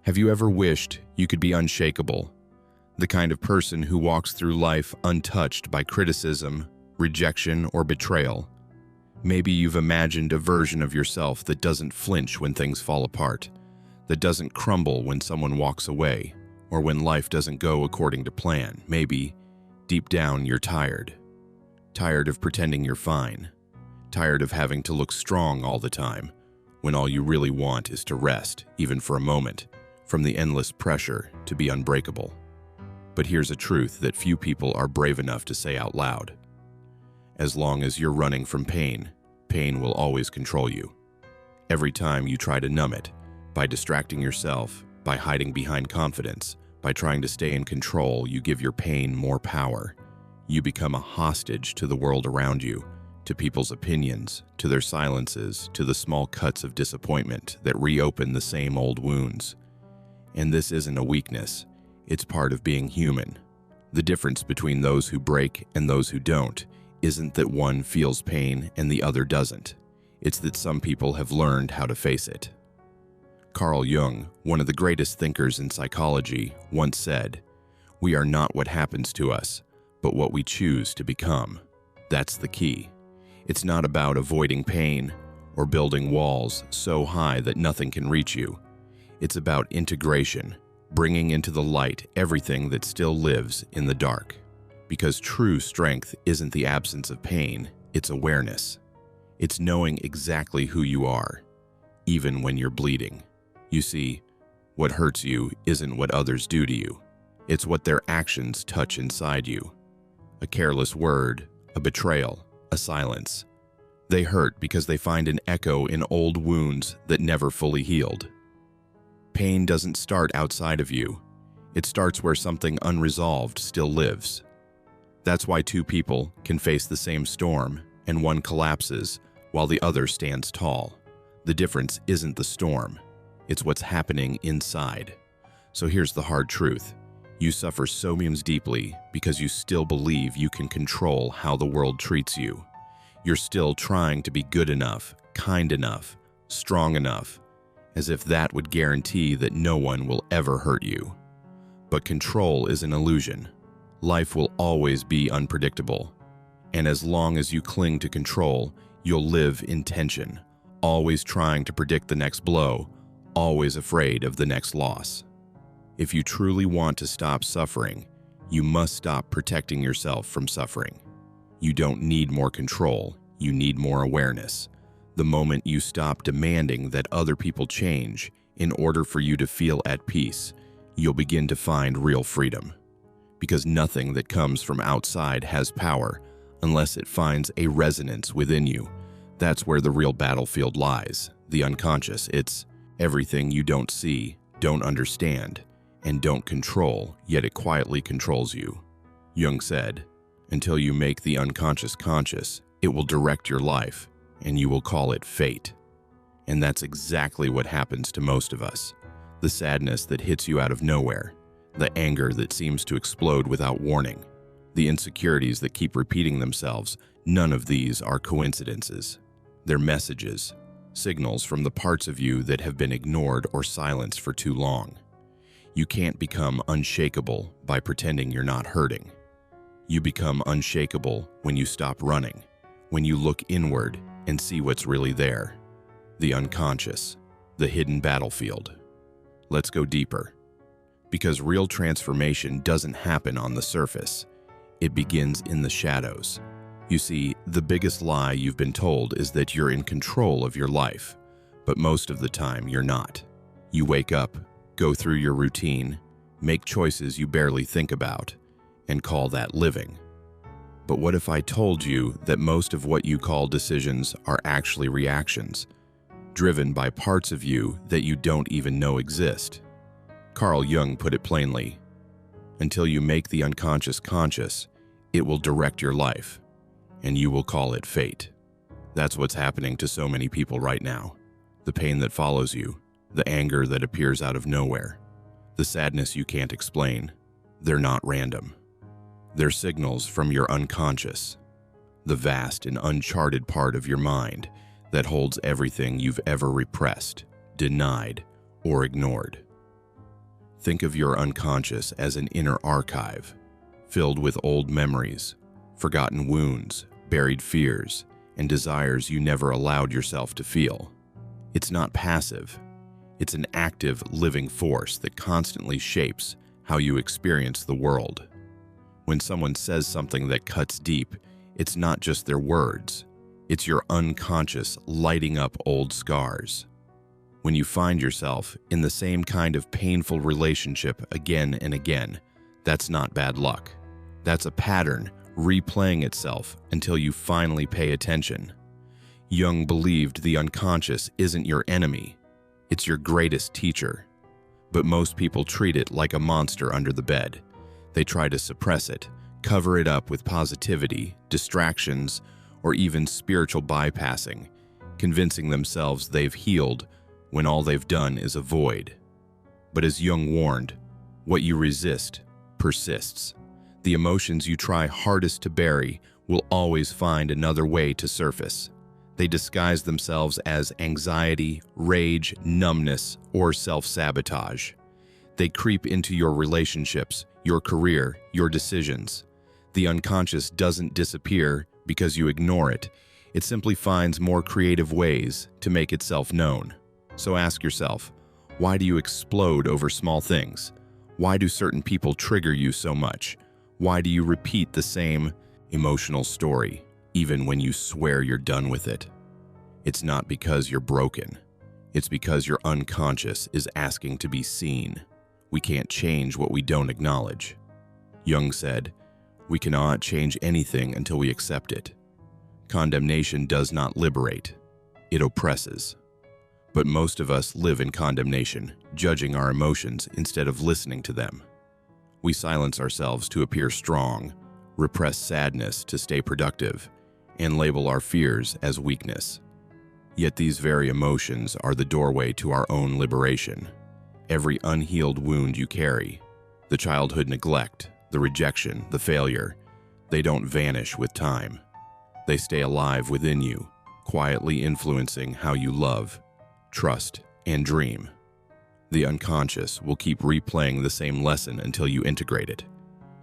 Have you ever wished you could be unshakable? The kind of person who walks through life untouched by criticism, rejection, or betrayal. Maybe you've imagined a version of yourself that doesn't flinch when things fall apart, that doesn't crumble when someone walks away, or when life doesn't go according to plan. Maybe, deep down, you're tired. Tired of pretending you're fine. Tired of having to look strong all the time, when all you really want is to rest, even for a moment, from the endless pressure to be unbreakable. But here's a truth that few people are brave enough to say out loud. As long as you're running from pain, pain will always control you. Every time you try to numb it, by distracting yourself, by hiding behind confidence, by trying to stay in control, you give your pain more power. You become a hostage to the world around you, to people's opinions, to their silences, to the small cuts of disappointment that reopen the same old wounds. And this isn't a weakness, it's part of being human. The difference between those who break and those who don't isn't that one feels pain and the other doesn't. It's that some people have learned how to face it. Carl Jung, one of the greatest thinkers in psychology, once said, "We are not what happens to us, but what we choose to become." That's the key. It's not about avoiding pain or building walls so high that nothing can reach you. It's about integration, bringing into the light everything that still lives in the dark. Because true strength isn't the absence of pain, it's awareness. It's knowing exactly who you are, even when you're bleeding. You see, what hurts you isn't what others do to you. It's what their actions touch inside you. A careless word, a betrayal, a silence. They hurt because they find an echo in old wounds that never fully healed. Pain doesn't start outside of you. It starts where something unresolved still lives. That's why two people can face the same storm and one collapses while the other stands tall. The difference isn't the storm. It's what's happening inside. So here's the hard truth. You suffer so deeply because you still believe you can control how the world treats you. You're still trying to be good enough, kind enough, strong enough, as if that would guarantee that no one will ever hurt you. But control is an illusion. Life will always be unpredictable. And as long as you cling to control, you'll live in tension, always trying to predict the next blow, always afraid of the next loss. If you truly want to stop suffering, you must stop protecting yourself from suffering. You don't need more control, you need more awareness. The moment you stop demanding that other people change in order for you to feel at peace, you'll begin to find real freedom. Because nothing that comes from outside has power unless it finds a resonance within you. That's where the real battlefield lies, the unconscious. It's everything you don't see, don't understand, and don't control, yet it quietly controls you. Jung said, "Until you make the unconscious conscious, it will direct your life, and you will call it fate." And that's exactly what happens to most of us. The sadness that hits you out of nowhere, the anger that seems to explode without warning, the insecurities that keep repeating themselves, none of these are coincidences. They're messages, signals from the parts of you that have been ignored or silenced for too long. You can't become unshakable by pretending you're not hurting. You become unshakable when you stop running, when you look inward and see what's really there. The unconscious, the hidden battlefield. Let's go deeper. Because real transformation doesn't happen on the surface. It begins in the shadows. You see, the biggest lie you've been told is that you're in control of your life, but most of the time you're not. You wake up, go through your routine, make choices you barely think about, and call that living. But what if I told you that most of what you call decisions are actually reactions, driven by parts of you that you don't even know exist? Carl Jung put it plainly, "Until you make the unconscious conscious, it will direct your life, and you will call it fate." That's what's happening to so many people right now. The pain that follows you, the anger that appears out of nowhere, the sadness you can't explain, they're not random. They're signals from your unconscious, the vast and uncharted part of your mind that holds everything you've ever repressed, denied, or ignored. Think of your unconscious as an inner archive, filled with old memories, forgotten wounds, buried fears, and desires you never allowed yourself to feel. It's not passive. It's an active, living force that constantly shapes how you experience the world. When someone says something that cuts deep, it's not just their words. It's your unconscious lighting up old scars. When you find yourself in the same kind of painful relationship again and again, that's not bad luck. That's a pattern replaying itself until you finally pay attention. Jung believed the unconscious isn't your enemy, it's your greatest teacher. But most people treat it like a monster under the bed. They try to suppress it, cover it up with positivity, distractions, or even spiritual bypassing, convincing themselves they've healed when all they've done is avoid. But as Jung warned, what you resist persists. The emotions you try hardest to bury will always find another way to surface. They disguise themselves as anxiety, rage, numbness, or self-sabotage. They creep into your relationships, your career, your decisions. The unconscious doesn't disappear because you ignore it. It simply finds more creative ways to make itself known. So ask yourself, why do you explode over small things? Why do certain people trigger you so much? Why do you repeat the same emotional story, even when you swear you're done with it? It's not because you're broken. It's because your unconscious is asking to be seen. We can't change what we don't acknowledge. Jung said, "We cannot change anything until we accept it." Condemnation does not liberate. It oppresses. But most of us live in condemnation, judging our emotions instead of listening to them. We silence ourselves to appear strong, repress sadness to stay productive, and label our fears as weakness. Yet these very emotions are the doorway to our own liberation. Every unhealed wound you carry, the childhood neglect, the rejection, the failure, they don't vanish with time. They stay alive within you, quietly influencing how you love, trust, and dream. The unconscious will keep replaying the same lesson until you integrate it.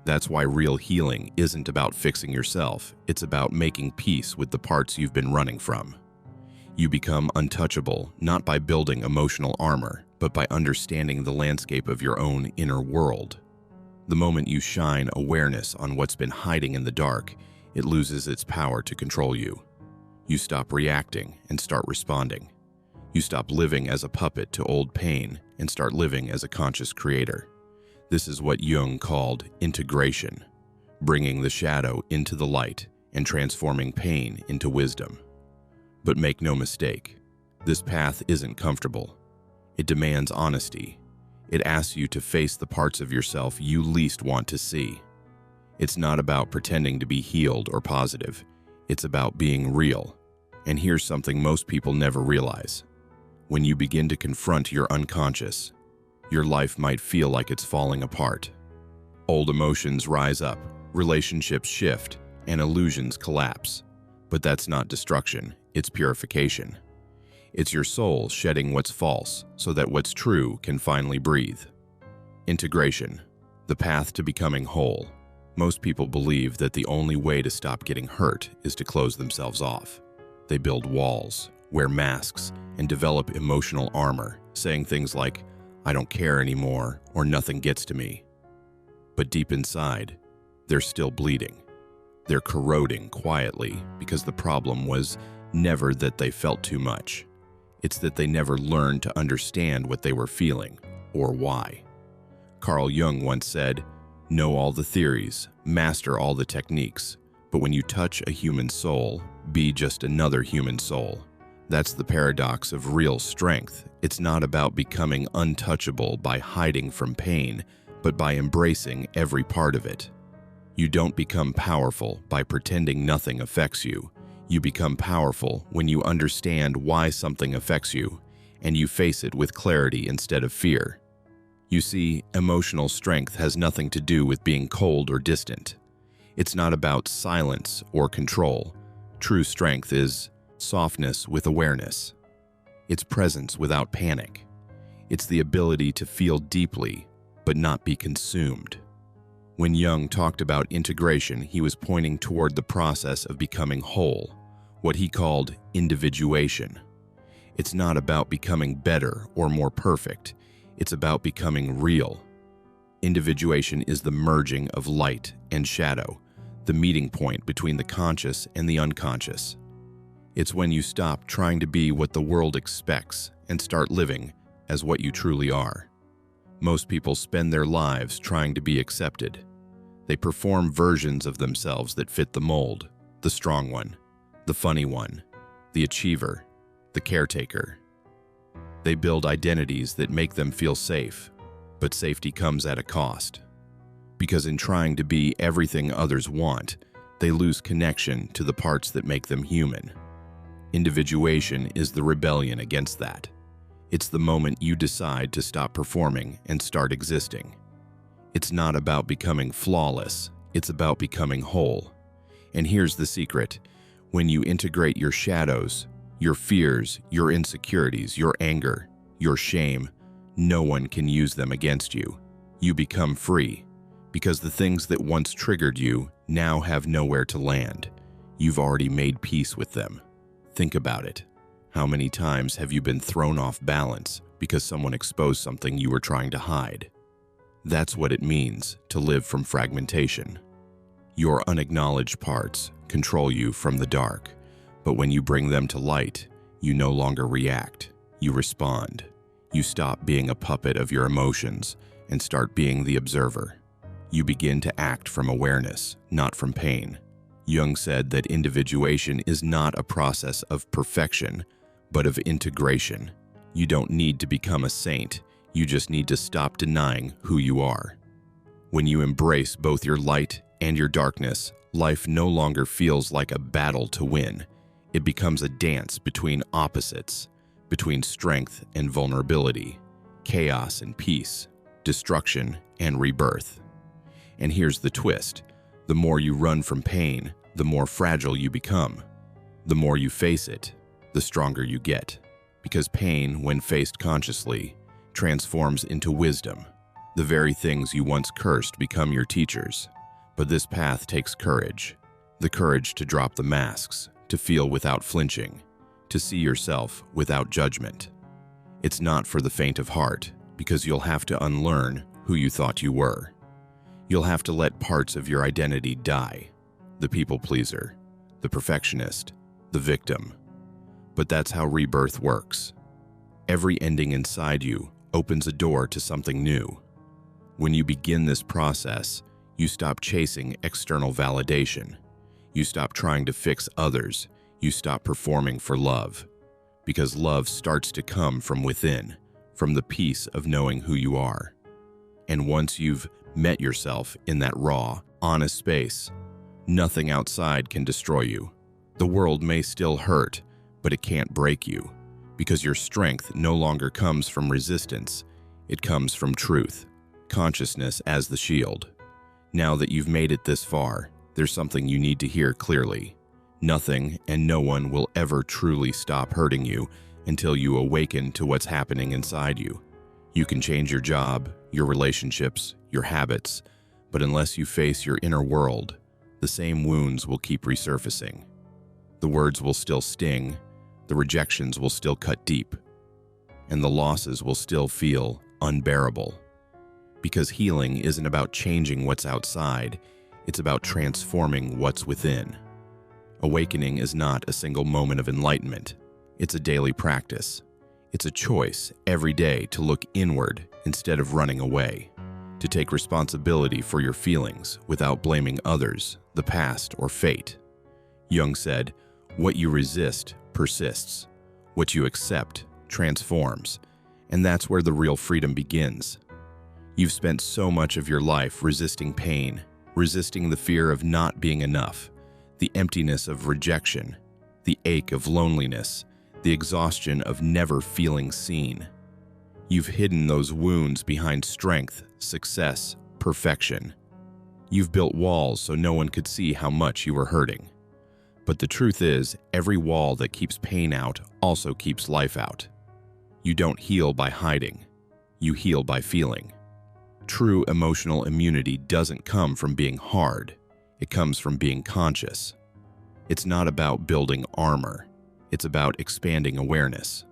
That's why real healing isn't about fixing yourself, it's about making peace with the parts you've been running from. You become untouchable not by building emotional armor, but by understanding the landscape of your own inner world. The moment you shine awareness on what's been hiding in the dark, it loses its power to control you. You stop reacting and start responding. You stop living as a puppet to old pain and start living as a conscious creator. This is what Jung called integration, bringing the shadow into the light and transforming pain into wisdom. But make no mistake, this path isn't comfortable. It demands honesty. It asks you to face the parts of yourself you least want to see. It's not about pretending to be healed or positive. It's about being real. And here's something most people never realize. When you begin to confront your unconscious, your life might feel like it's falling apart. Old emotions rise up, relationships shift, and illusions collapse. But that's not destruction, it's purification. It's your soul shedding what's false so that what's true can finally breathe. Integration, the path to becoming whole. Most people believe that the only way to stop getting hurt is to close themselves off. They build walls, wear masks, and develop emotional armor, saying things like, "I don't care anymore," or "nothing gets to me." But deep inside, they're still bleeding. They're corroding quietly because the problem was never that they felt too much. It's that they never learned to understand what they were feeling or why. Carl Jung once said, "Know all the theories, master all the techniques, but when you touch a human soul, be just another human soul." That's the paradox of real strength. It's not about becoming untouchable by hiding from pain, but by embracing every part of it. You don't become powerful by pretending nothing affects you. You become powerful when you understand why something affects you, and you face it with clarity instead of fear. You see, emotional strength has nothing to do with being cold or distant. It's not about silence or control. True strength is softness with awareness. It's presence without panic. It's the ability to feel deeply, but not be consumed. When Jung talked about integration, he was pointing toward the process of becoming whole, what he called individuation. It's not about becoming better or more perfect. It's about becoming real. Individuation is the merging of light and shadow, the meeting point between the conscious and the unconscious. It's when you stop trying to be what the world expects and start living as what you truly are. Most people spend their lives trying to be accepted. They perform versions of themselves that fit the mold, the strong one, the funny one, the achiever, the caretaker. They build identities that make them feel safe, but safety comes at a cost. Because in trying to be everything others want, they lose connection to the parts that make them human. Individuation is the rebellion against that. It's the moment you decide to stop performing and start existing. It's not about becoming flawless, it's about becoming whole. And here's the secret: when you integrate your shadows, your fears, your insecurities, your anger, your shame, no one can use them against you. You become free, because the things that once triggered you now have nowhere to land. You've already made peace with them. Think about it. How many times have you been thrown off balance because someone exposed something you were trying to hide? That's what it means to live from fragmentation. Your unacknowledged parts control you from the dark, but when you bring them to light, you no longer react, you respond. You stop being a puppet of your emotions and start being the observer. You begin to act from awareness, not from pain. Jung said that individuation is not a process of perfection, but of integration. You don't need to become a saint, you just need to stop denying who you are. When you embrace both your light and your darkness, life no longer feels like a battle to win. It becomes a dance between opposites, between strength and vulnerability, chaos and peace, destruction and rebirth. And here's the twist: the more you run from pain, the more fragile you become. The more you face it, the stronger you get. Because pain, when faced consciously, transforms into wisdom. The very things you once cursed become your teachers. But this path takes courage. The courage to drop the masks, to feel without flinching, to see yourself without judgment. It's not for the faint of heart, because you'll have to unlearn who you thought you were. You'll have to let parts of your identity die. The people pleaser, the perfectionist, the victim. But that's how rebirth works. Every ending inside you opens a door to something new. When you begin this process, you stop chasing external validation. You stop trying to fix others. You stop performing for love. Because love starts to come from within, from the peace of knowing who you are. And once you've met yourself in that raw, honest space, nothing outside can destroy you. The world may still hurt, but it can't break you, because your strength no longer comes from resistance. It comes from truth, consciousness as the shield. Now that you've made it this far, there's something you need to hear clearly. Nothing and no one will ever truly stop hurting you until you awaken to what's happening inside you. You can change your job, your relationships, your habits, but unless you face your inner world, the same wounds will keep resurfacing. The words will still sting, the rejections will still cut deep, and the losses will still feel unbearable. Because healing isn't about changing what's outside, it's about transforming what's within. Awakening is not a single moment of enlightenment. It's a daily practice. It's a choice every day to look inward instead of running away, to take responsibility for your feelings without blaming others, the past, or fate. Jung said, "What you resist persists. What you accept transforms." And that's where the real freedom begins. You've spent so much of your life resisting pain, resisting the fear of not being enough, the emptiness of rejection, the ache of loneliness, the exhaustion of never feeling seen. You've hidden those wounds behind strength, success, perfection. You've built walls so no one could see how much you were hurting. But the truth is, every wall that keeps pain out also keeps life out. You don't heal by hiding. You heal by feeling. True emotional immunity doesn't come from being hard. It comes from being conscious. It's not about building armor. It's about expanding awareness.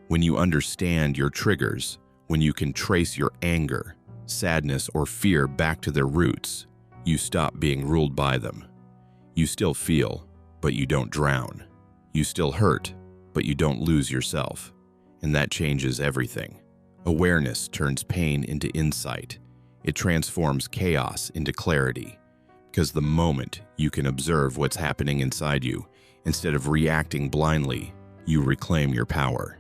When you understand your triggers, when you can trace your anger, sadness, or fear back to their roots, you stop being ruled by them. You still feel, but you don't drown. You still hurt, but you don't lose yourself. And that changes everything. Awareness turns pain into insight. It transforms chaos into clarity. Because the moment you can observe what's happening inside you, instead of reacting blindly, you reclaim your power.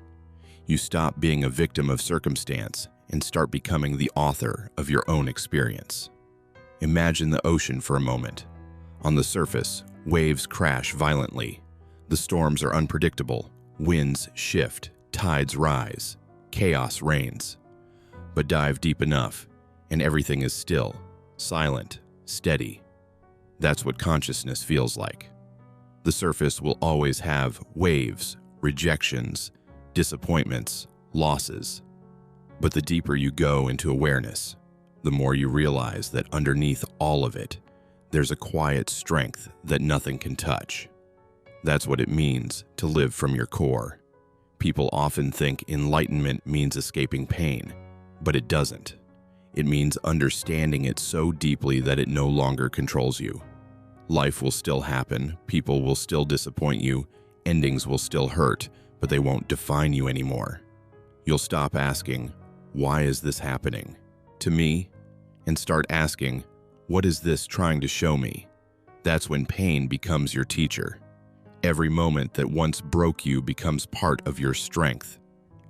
You stop being a victim of circumstance and start becoming the author of your own experience. Imagine the ocean for a moment. On the surface, waves crash violently. The storms are unpredictable. Winds shift, tides rise, chaos reigns. But dive deep enough, and everything is still, silent, steady. That's what consciousness feels like. The surface will always have waves, rejections, disappointments, losses. But the deeper you go into awareness, the more you realize that underneath all of it, there's a quiet strength that nothing can touch. That's what it means to live from your core. People often think enlightenment means escaping pain, but it doesn't. It means understanding it so deeply that it no longer controls you. Life will still happen, people will still disappoint you, endings will still hurt, but they won't define you anymore. You'll stop asking, "Why is this happening to me?" and start asking, "What is this trying to show me?" That's when pain becomes your teacher. Every moment that once broke you becomes part of your strength.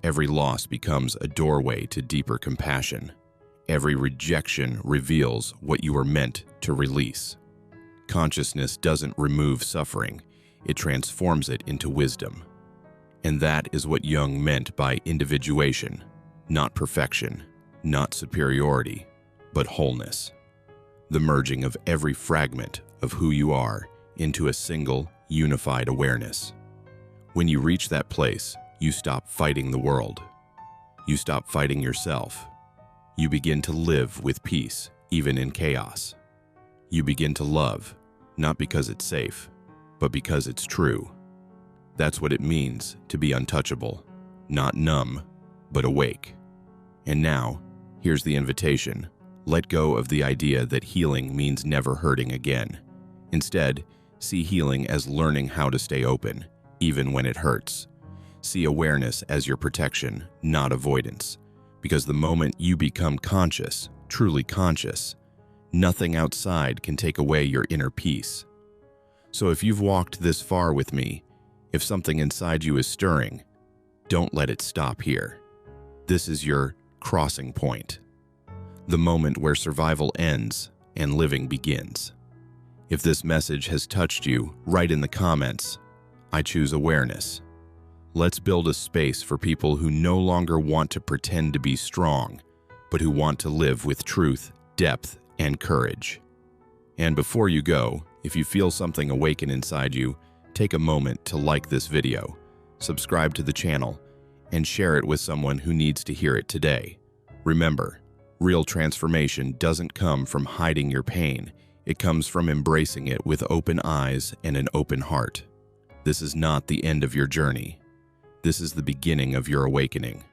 Every loss becomes a doorway to deeper compassion. Every rejection reveals what you were meant to release. Consciousness doesn't remove suffering, it transforms it into wisdom. And that is what Jung meant by individuation, not perfection, not superiority, but wholeness. The merging of every fragment of who you are into a single, unified awareness. When you reach that place, you stop fighting the world. You stop fighting yourself. You begin to live with peace, even in chaos. You begin to love, not because it's safe, but because it's true. That's what it means to be untouchable, not numb, but awake. And now, here's the invitation. Let go of the idea that healing means never hurting again. Instead, see healing as learning how to stay open, even when it hurts. See awareness as your protection, not avoidance. Because the moment you become conscious, truly conscious, nothing outside can take away your inner peace. So if you've walked this far with me, if something inside you is stirring, don't let it stop here. This is your crossing point. The moment where survival ends and living begins. If this message has touched you, write in the comments, "I choose awareness." Let's build a space for people who no longer want to pretend to be strong, but who want to live with truth, depth, and courage. And before you go, if you feel something awaken inside you, take a moment to like this video, subscribe to the channel, and share it with someone who needs to hear it today. Remember, real transformation doesn't come from hiding your pain. It comes from embracing it with open eyes and an open heart. This is not the end of your journey. This is the beginning of your awakening.